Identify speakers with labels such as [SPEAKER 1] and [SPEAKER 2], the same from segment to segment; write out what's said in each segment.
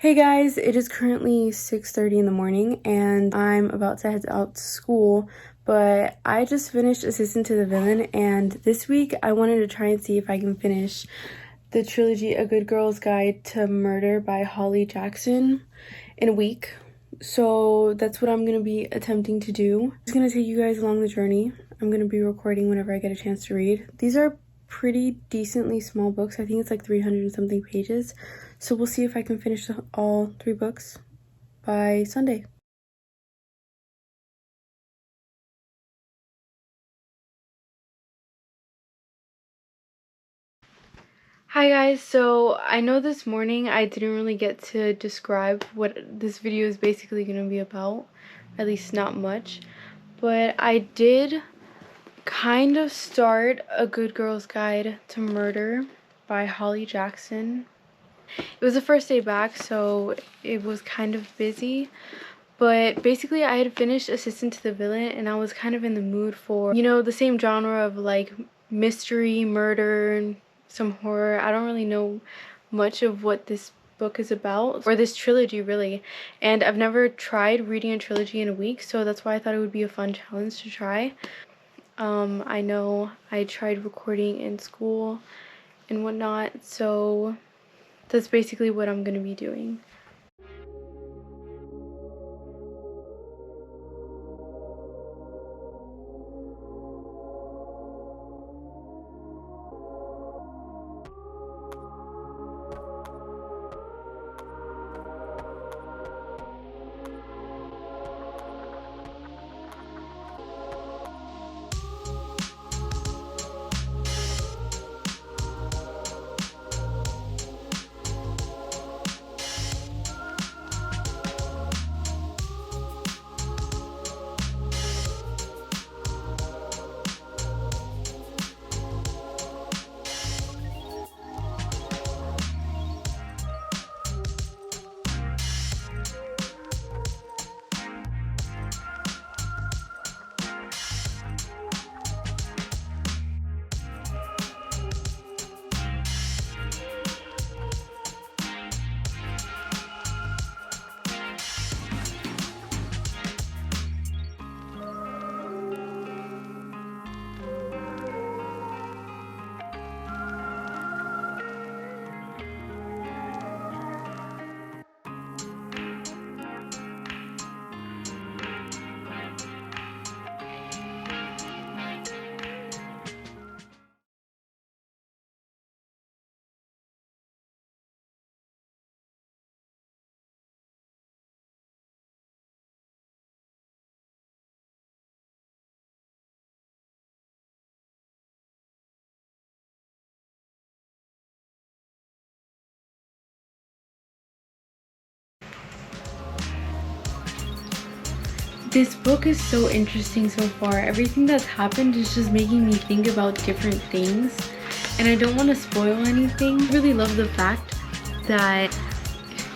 [SPEAKER 1] Hey guys, it is currently 6:30 in the morning and I'm about to head out to school, but I just finished Assistant to the Villain, and this week I wanted to try and see if I can finish the trilogy A Good Girl's Guide to Murder by Holly Jackson in a week. So that's what I'm going to be attempting to do. I'm just going to take you guys along the journey. I'm going to be recording whenever I get a chance to read. These are pretty decently small books. I think it's like 300 and something pages. So we'll see if I can finish all 3 books by Sunday. Hi guys, so I know this morning I didn't really get to describe what this video is basically going to be about, at least not much, but I did kind of start A Good Girl's Guide to Murder by Holly Jackson. It was the first day back, so it was kind of busy, but basically I had finished Assistant to the Villain and I was kind of in the mood for, you know, the same genre of like mystery, murder, some horror. I don't really know much of what this book is about, or this trilogy really, and I've never tried reading a trilogy in a week, so that's why I thought it would be a fun challenge to try. I know I tried recording in school and whatnot, so that's basically what I'm gonna be doing. This book is so interesting so far. Everything that's happened is just making me think about different things, and I don't want to spoil anything. I really love the fact that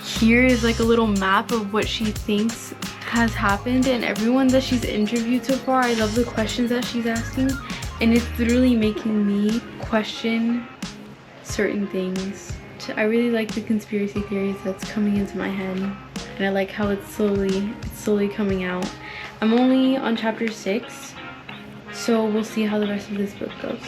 [SPEAKER 1] here is like a little map of what she thinks has happened, and everyone that she's interviewed so far, I love the questions that she's asking, and it's literally making me question certain things. I really like the conspiracy theories that's coming into my head, and I like how it's slowly coming out. I'm only on chapter 6, so we'll see how the rest of this book goes.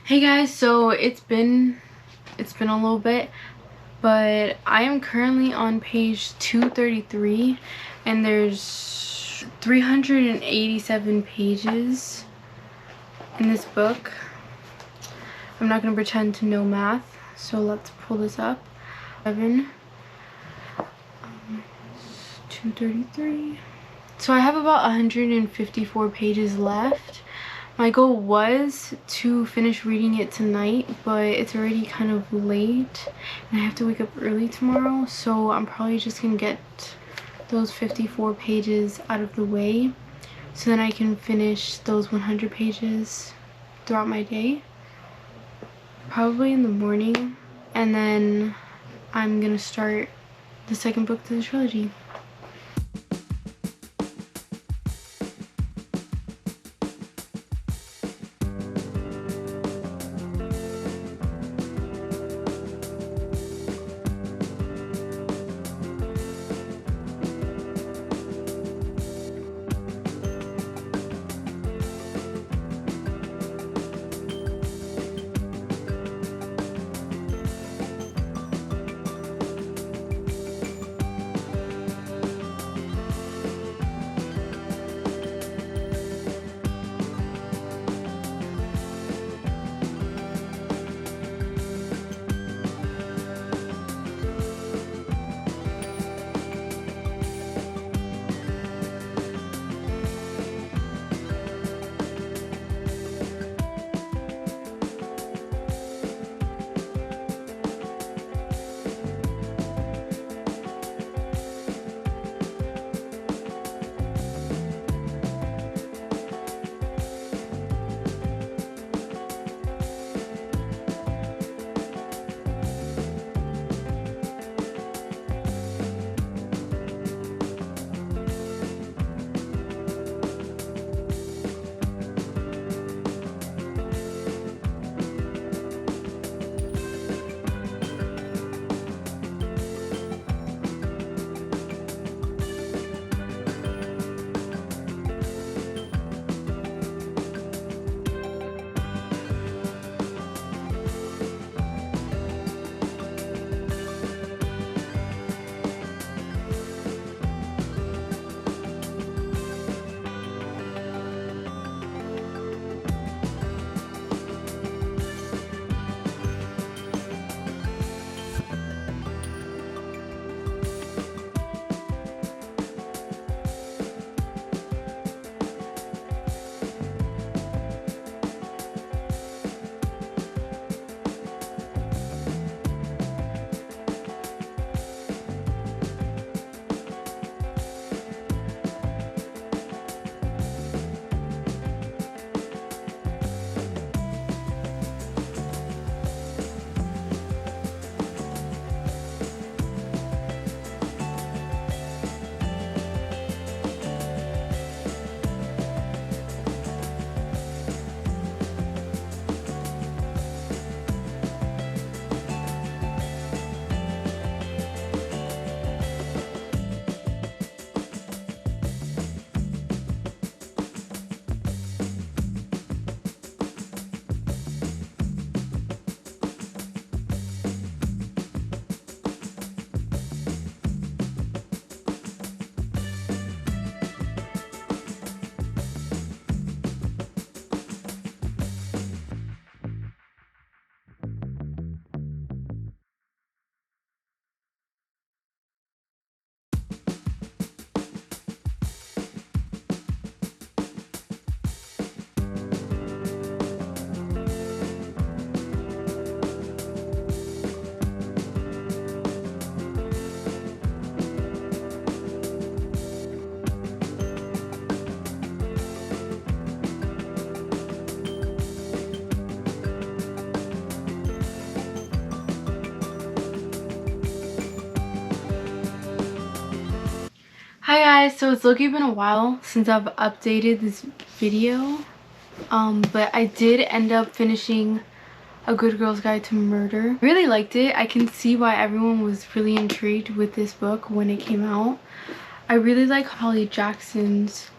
[SPEAKER 1] Hey guys, so it's been a little bit, but I am currently on page 233 and there's 387 pages in this book. I'm not gonna pretend to know math, so let's pull this up. 233. So I have about 154 pages left, My goal was to finish reading it tonight, but it's already kind of late and I have to wake up early tomorrow, so I'm probably just gonna get those 54 pages out of the way so then I can finish those 100 pages throughout my day, probably in the morning, and then I'm gonna start the second book to the trilogy. Hi guys, so it's looking been a while since I've updated this video, but I did end up finishing A Good Girl's Guide to Murder. I really liked it. I can see why everyone was really intrigued with this book when it came out. I really like Holly Jackson's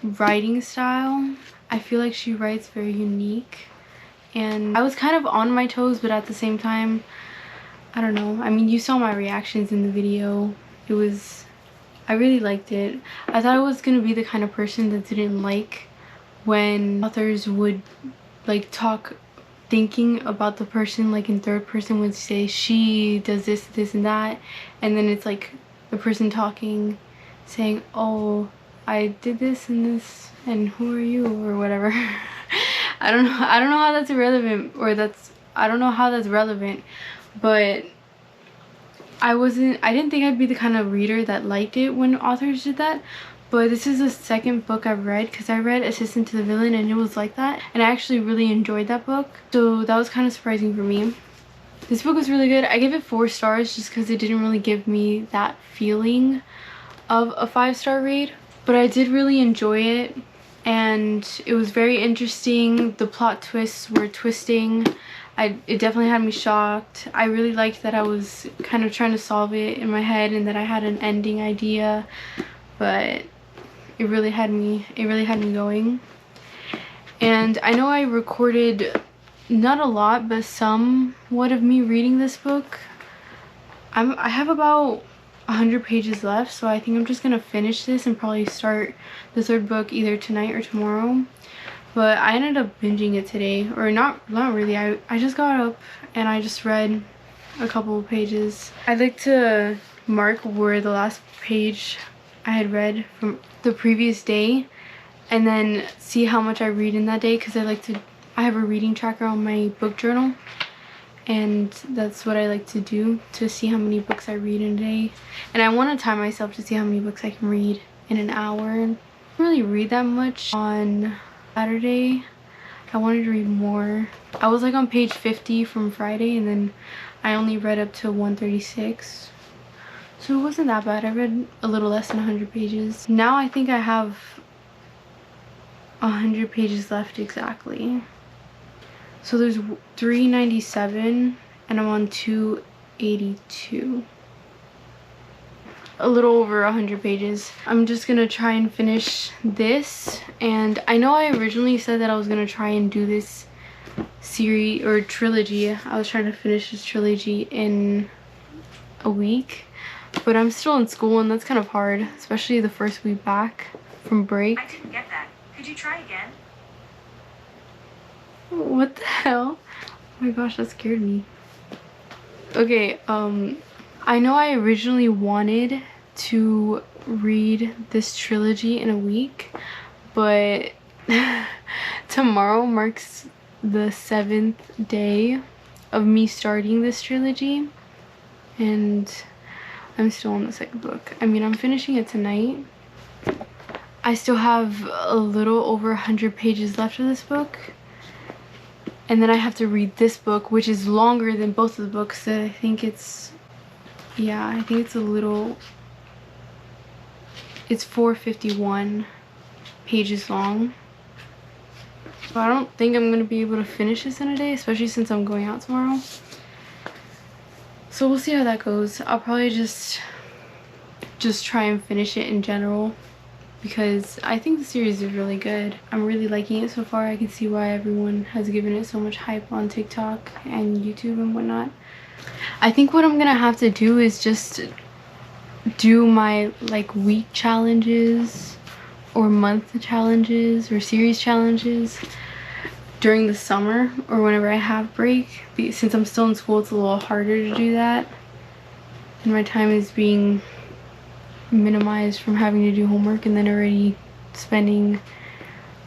[SPEAKER 1] writing style. I feel like she writes very unique, and I was kind of on my toes, but at the same time, I don't know. I mean, you saw my reactions in the video. I really liked it. I thought I was gonna be the kind of person that didn't like when authors would like talk thinking about the person like in third person, would say she does this, this and that, and then it's like the person talking saying, oh, I did this and this and who are you or whatever. I don't know how that's irrelevant, or I don't know how that's relevant, but I didn't think I'd be the kind of reader that liked it when authors did that. But this is the second book I've read, because I read Assistant to the Villain and it was like that, and I actually really enjoyed that book, so that was kind of surprising for me. This book was really good. I gave it 4 stars just because it didn't really give me that feeling of a 5-star read, but I did really enjoy it, and it was very interesting. The plot twists were twisting. It definitely had me shocked. I really liked that I was kind of trying to solve it in my head and that I had an ending idea, but it really had me going. And I know I recorded not a lot, but somewhat of me reading this book. I have about 100 pages left, so I think I'm just gonna finish this and probably start the 3rd book either tonight or tomorrow. But I ended up binging it today, or not really. I just got up and I just read a couple of pages. I like to mark where the last page I had read from the previous day, and then see how much I read in that day, because I have a reading tracker on my book journal, and that's what I like to do to see how many books I read in a day. And I want to time myself to see how many books I can read in an hour. I don't really read that much on Saturday. I wanted to read more. I was like on page 50 from Friday, and then I only read up to 136. So it wasn't that bad. I read a little less than 100 pages. Now I think I have 100 pages left exactly. So there's 397 and I'm on 282. A little over 100 pages. I'm just gonna try and finish this, and I know I originally said that I was gonna try and do this series or trilogy. I was trying to finish this trilogy in a week, but I'm still in school and that's kind of hard, especially the first week back from break.
[SPEAKER 2] I didn't get that. Could you try again?
[SPEAKER 1] What the hell? Oh my gosh, that scared me. Okay, I know I originally wanted to read this trilogy in a week, but tomorrow marks the 7th day of me starting this trilogy, and I'm still on the 2nd book. I mean, I'm finishing it tonight. I still have a little over 100 pages left of this book, and then I have to read this book, which is longer than both of the books. I think it's, yeah, I think it's it's 451 pages long. So I don't think I'm gonna be able to finish this in a day, especially since I'm going out tomorrow. So we'll see how that goes. I'll probably just try and finish it in general, because I think the series is really good. I'm really liking it so far. I can see why everyone has given it so much hype on TikTok and YouTube and whatnot. I think what I'm gonna have to do is just do my like week challenges or month challenges or series challenges during the summer or whenever I have break. Since I'm still in school, it's a little harder to do that, and my time is being minimized from having to do homework and then already spending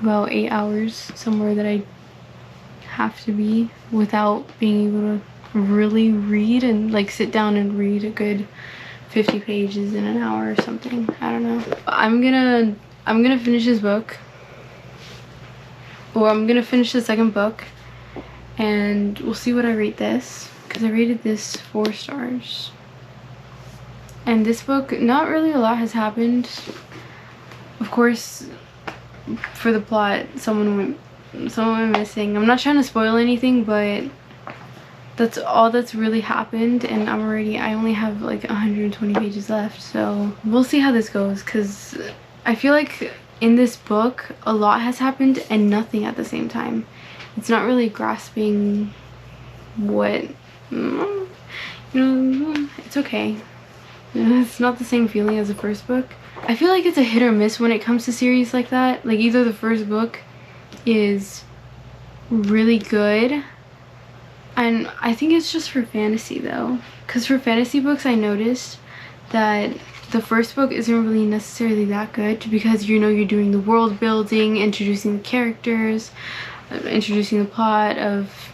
[SPEAKER 1] about 8 hours somewhere that I have to be without being able to really read and like sit down and read a good 50 pages in an hour or something. I don't know. I'm gonna finish this book. Well, I'm gonna finish the 2nd book, and we'll see what I rate this, because I rated this 4 stars. And this book, not really a lot has happened. Of course, for the plot, someone went missing. I'm not trying to spoil anything, but that's all that's really happened, and I only have like 120 pages left, so we'll see how this goes, because I feel like in this book a lot has happened and nothing at the same time. It's not really grasping what, you know, it's okay. It's not the same feeling as the first book. I feel like it's a hit or miss when it comes to series like that. Like, either the first book is really good, and I think it's just for fantasy though, because for fantasy books I noticed that the first book isn't really necessarily that good, because you know you're doing the world building, introducing the characters, introducing the plot of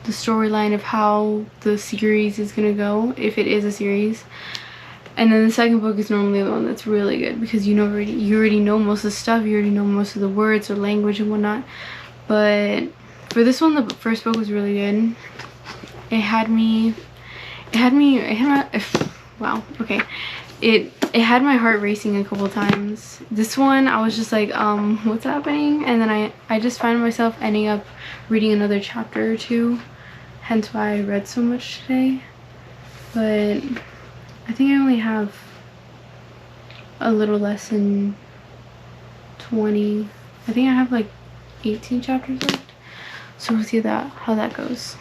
[SPEAKER 1] the storyline of how the series is gonna go, if it is a series. And then the second book is normally the one that's really good because you already know most of the stuff, you already know most of the words or language and whatnot. But for this one, the first book was really good. It had wow, okay. It had my heart racing a couple times. This one, I was just like, what's happening? And then I just find myself ending up reading another chapter or two. Hence why I read so much today. But I think I only have a little less than 20. I think I have like 18 chapters left. So we'll see how that goes.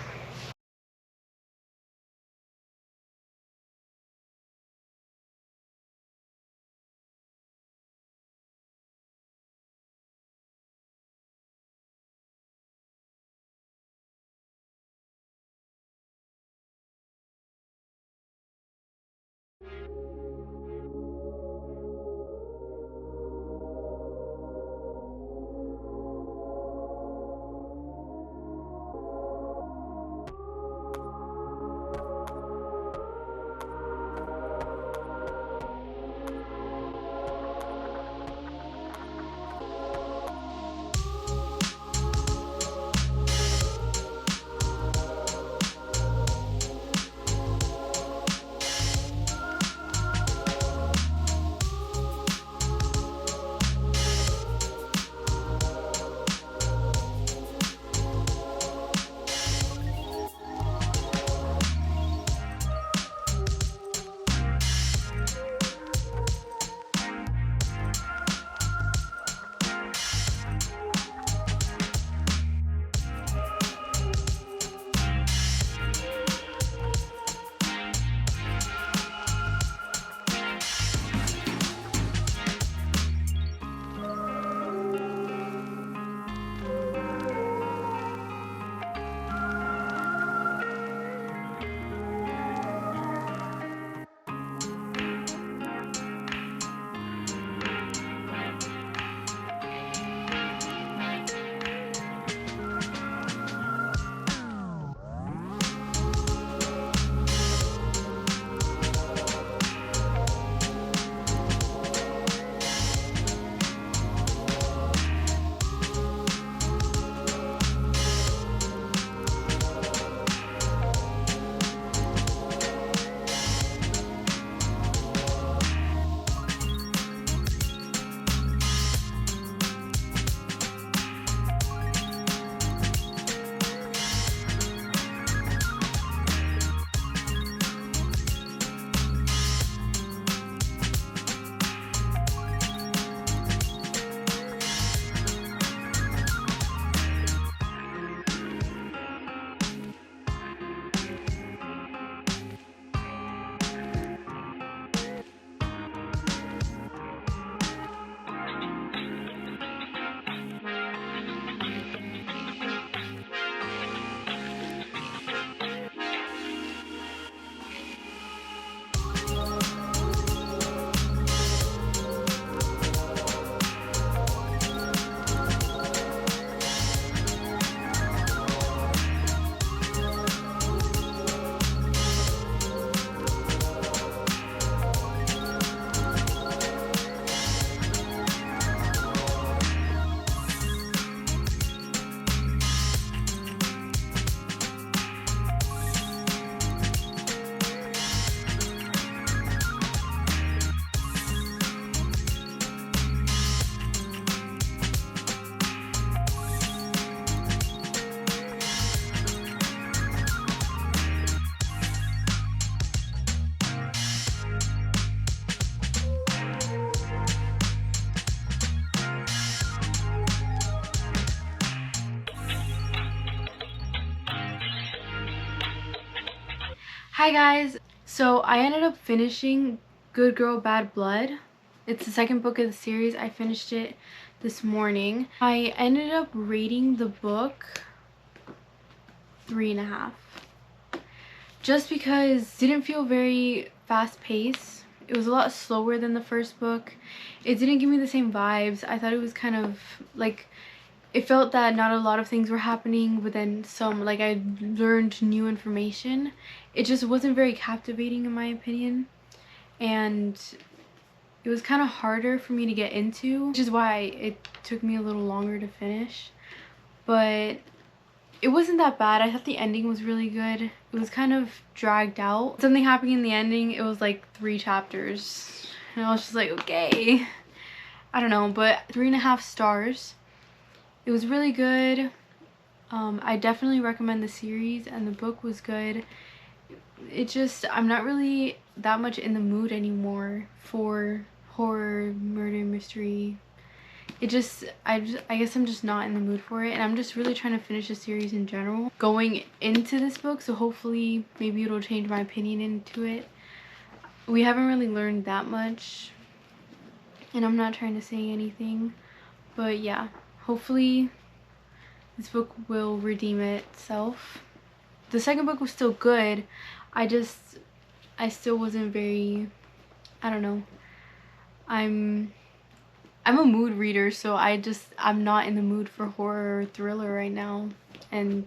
[SPEAKER 1] Hi guys! So I ended up finishing Good Girl Bad Blood. It's the second book of the series. I finished it this morning. I ended up rating the book 3.5. Just because it didn't feel very fast paced. It was a lot slower than the first book. It didn't give me the same vibes. I thought it was kind of like it felt that not a lot of things were happening, but then some, like I learned new information. It just wasn't very captivating in my opinion, and it was kind of harder for me to get into, which is why it took me a little longer to finish. But it wasn't that bad. I thought the ending was really good. It was kind of dragged out. Something happening in the ending, it was like 3 chapters. And I was just like, okay. I don't know, but 3.5 stars. It was really good. I definitely recommend the series, and the book was good. It just, I'm not really that much in the mood anymore for horror, murder, mystery. I guess I'm just not in the mood for it, and I'm just really trying to finish the series in general going into this book, so hopefully maybe it'll change my opinion into it. We haven't really learned that much, and I'm not trying to say anything, but yeah, hopefully this book will redeem itself. The second book was still good. I still wasn't very, I don't know. I'm a mood reader, so I'm not in the mood for horror or thriller right now, and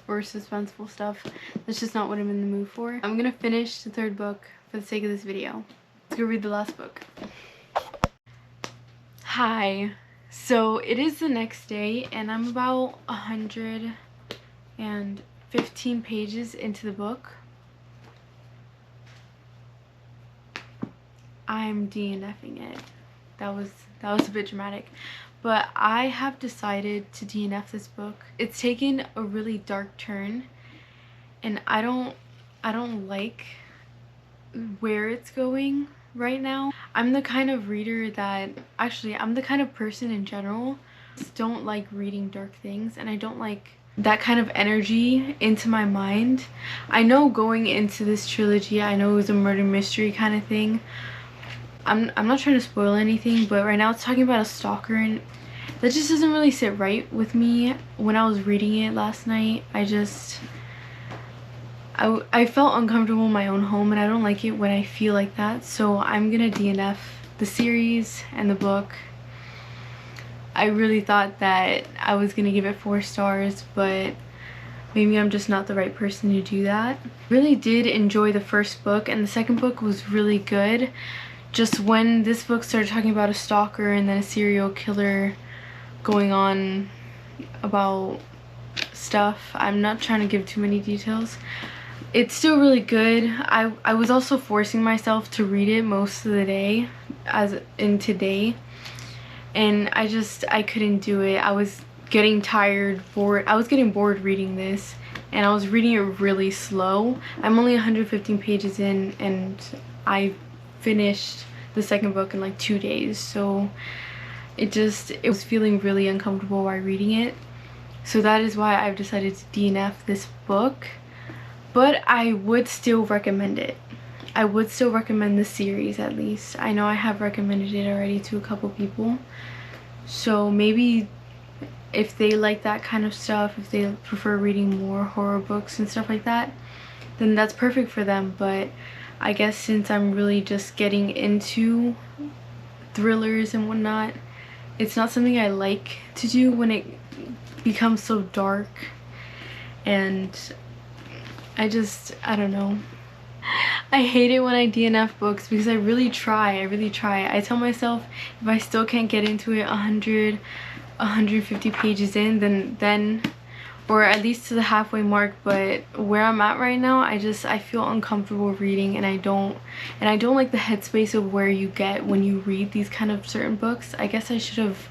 [SPEAKER 1] or suspenseful stuff. That's just not what I'm in the mood for. I'm gonna finish the third book for the sake of this video. Let's go read the last book. Hi. So it is the next day, and I'm about 115 pages into the book. I'm DNFing it. That was a bit dramatic, but I have decided to DNF this book. It's taken a really dark turn, and I don't like where it's going right now. I'm the kind of reader that, actually I'm the kind of person in general, just don't like reading dark things, and I don't like that kind of energy into my mind. I know going into this trilogy, I know it was a murder mystery kind of thing. I'm not trying to spoil anything, but right now it's talking about a stalker, and that just doesn't really sit right with me. When I was reading it last night, I felt uncomfortable in my own home, and I don't like it when I feel like that, so I'm gonna DNF the series and the book. I really thought that I was gonna give it 4 stars, but maybe I'm just not the right person to do that. I really did enjoy the first book, and the second book was really good. Just when this book started talking about a stalker and then a serial killer going on about stuff, I'm not trying to give too many details. It's still really good. I was also forcing myself to read it most of the day, as in today, and I couldn't do it. I was getting tired, bored. I was getting bored reading this, and I was reading it really slow. I'm only 115 pages in, and I finished the second book in like 2 days, so it was feeling really uncomfortable while reading it. So that is why I've decided to DNF this book, but I would still recommend it. I would still recommend the series, at least. I know I have recommended it already to a couple people, so maybe if they like that kind of stuff, if they prefer reading more horror books and stuff like that, then that's perfect for them. But I guess since I'm really just getting into thrillers and whatnot, it's not something I like to do when it becomes so dark, and I don't know. I hate it when I DNF books because I really try. I tell myself if I still can't get into it 150 pages in, then or at least to the halfway mark. But where I'm at right now, I feel uncomfortable reading, and I don't like the headspace of where you get when you read these kind of certain books. I guess I should have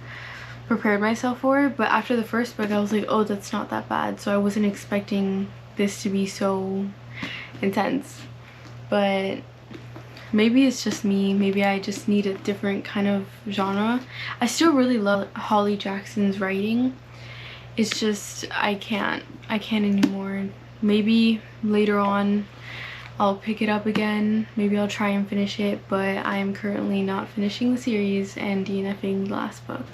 [SPEAKER 1] prepared myself for it, but after the first book I was like, oh, that's not that bad, so I wasn't expecting this to be so intense. But maybe it's just me, maybe I just need a different kind of genre. I still really love Holly Jackson's writing. It's just I can't anymore. Maybe later on I'll pick it up again, maybe I'll try and finish it, but I am currently not finishing the series and DNFing the last book.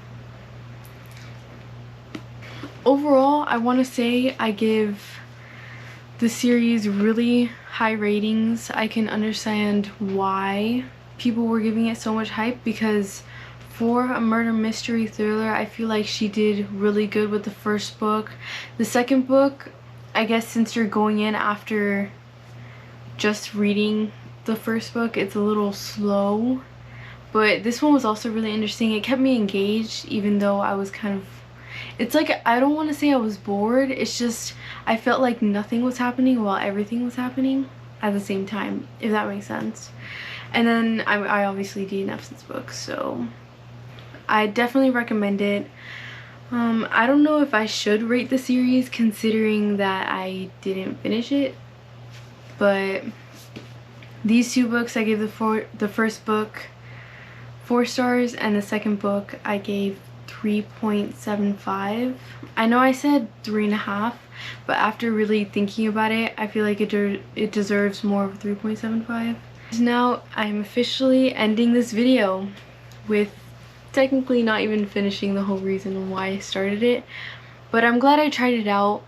[SPEAKER 1] Overall, I want to say I give the series really high ratings. I can understand why people were giving it so much hype, because For a murder mystery thriller, I feel like she did really good with the first book. The second book, I guess since you're going in after just reading the first book, it's a little slow. But this one was also really interesting. It kept me engaged even though I was kind of... It's like, I don't want to say I was bored. It's just, I felt like nothing was happening while everything was happening at the same time, if that makes sense. And then I obviously DNF'd this book, so I definitely recommend it. I don't know if I should rate the series considering that I didn't finish it, but these two books I gave the first book 4 stars and the second book I gave 3.75. I know I said 3.5, but after really thinking about it, I feel like it deserves more of 3.75. Now I'm officially ending this video with technically not even finishing the whole reason why I started it, but I'm glad I tried it out.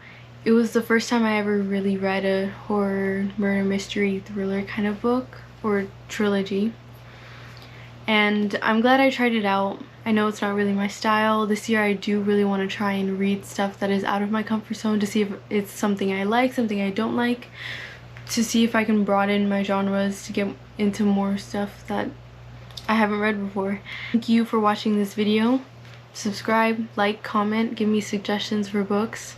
[SPEAKER 1] It was the first time I ever really read a horror, murder, mystery, thriller kind of book or trilogy, and I'm glad I tried it out. I know it's not really my style. This year I do really want to try and read stuff that is out of my comfort zone to see if it's something I like, something I don't like, to see if I can broaden my genres to get into more stuff that I haven't read before. Thank you for watching this video. Subscribe, like, comment, give me suggestions for books.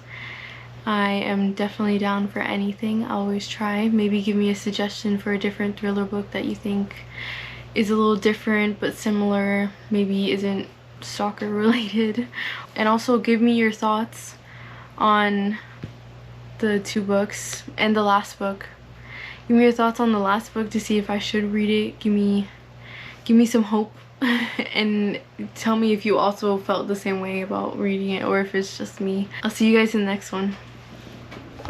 [SPEAKER 1] I am definitely down for anything. I'll always try. Maybe give me a suggestion for a different thriller book that you think is a little different but similar, maybe isn't stalker related. And also give me your thoughts on the 2 books and the last book. Give me your thoughts on the last book to see if I should read it. Give me some hope and tell me if you also felt the same way about reading it or if it's just me. I'll see you guys in the next one.